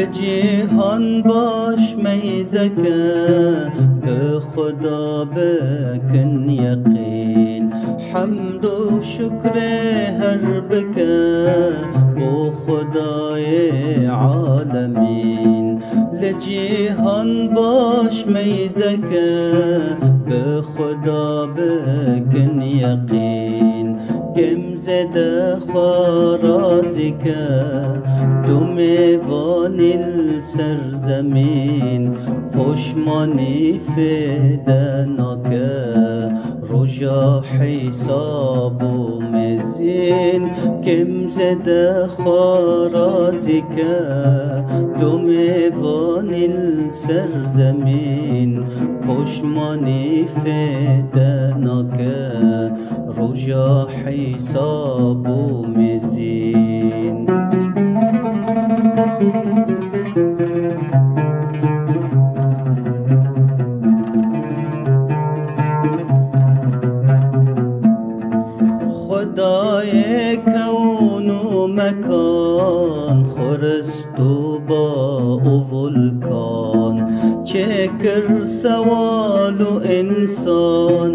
لجیهان باش میزکه به خدا بکن یقین حمد و شکر هر بکه با خدای عالمین لجیهان باش میزکه به خدا بکن یقین گم زده خوارازی که دو میوان سرزمین پشمانی فیده ناکه رجا حساب و مزین گم زده خوارازی که دو میوان سرزمین پشمانی فیده ناکه رجا حساب و مزین خدای کون و مکان خورست و با و ولکان چکر سوال و انسان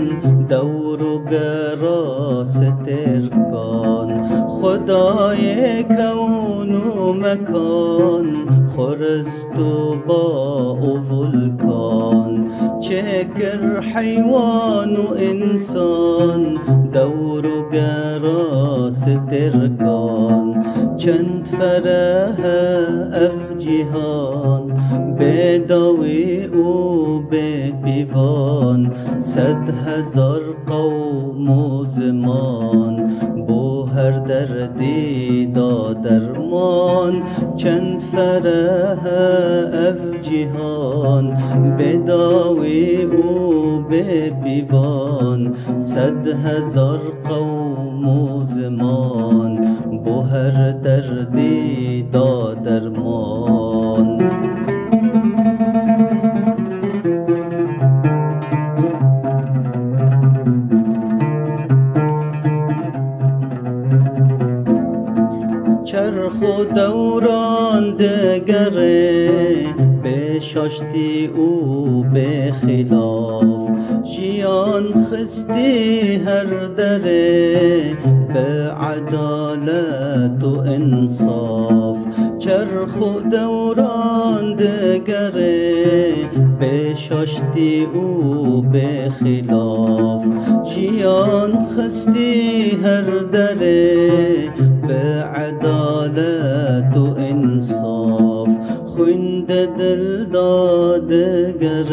دور و گراس ترکان خدای کون و مکان خورست و با و ولکان چکر حیوان و انسان دور و گراس ترکان چند فرح اف جهان به داوی و به پیوان 100,000 قوم و زمان بو هر دردی دا درمان چند فرح اف جهان به داوی و به پیوان 100,000 قوم و زمان بو هر دردی دا درمان چرخ و دوران دگره به شاشتی او به خلاف جیان خستی هر دره به عدالت و انصاف چرخ و دوران دگره به شاشتی او به خلاف جیان خستی هر دره به عدالت و انصاف خوند دل دادگره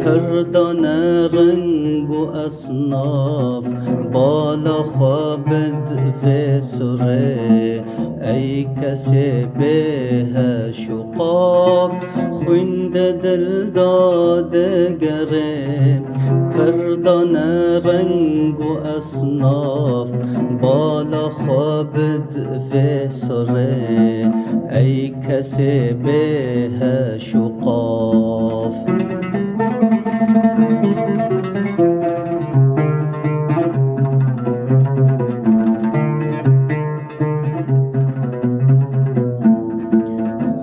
پردان رنگ و اصناف بالا خوابد و سره ای کسی به شقاف خوند دل دادگره پردان رنگ و اصناف بالا خوابد و سره ای کسی به شقاف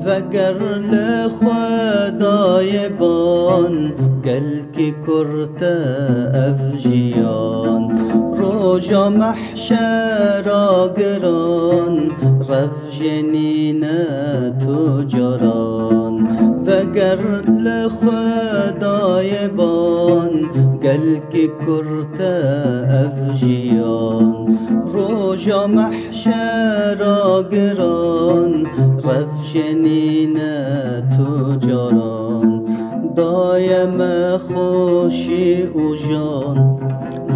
وگر لخدای بان گل کی کرت افجیان روژا محشر آگران رف جنین تجاران وگر لخدای بان گل کی کرت افجیان روژا محشر آگران رف جنین تجاران دایم خوشی و جان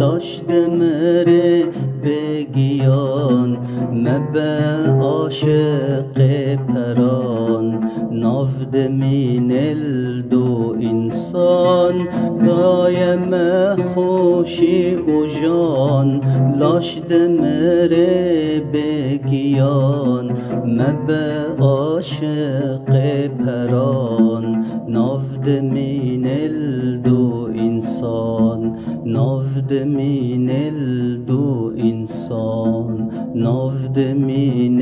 داشت مره بگیان مبه عاشق پران نافد من دو انسان دایم خوشی و جان لاشد مره بگیان مبه عاشق پران نافد من دو انسان نافد من دو انسان نافد من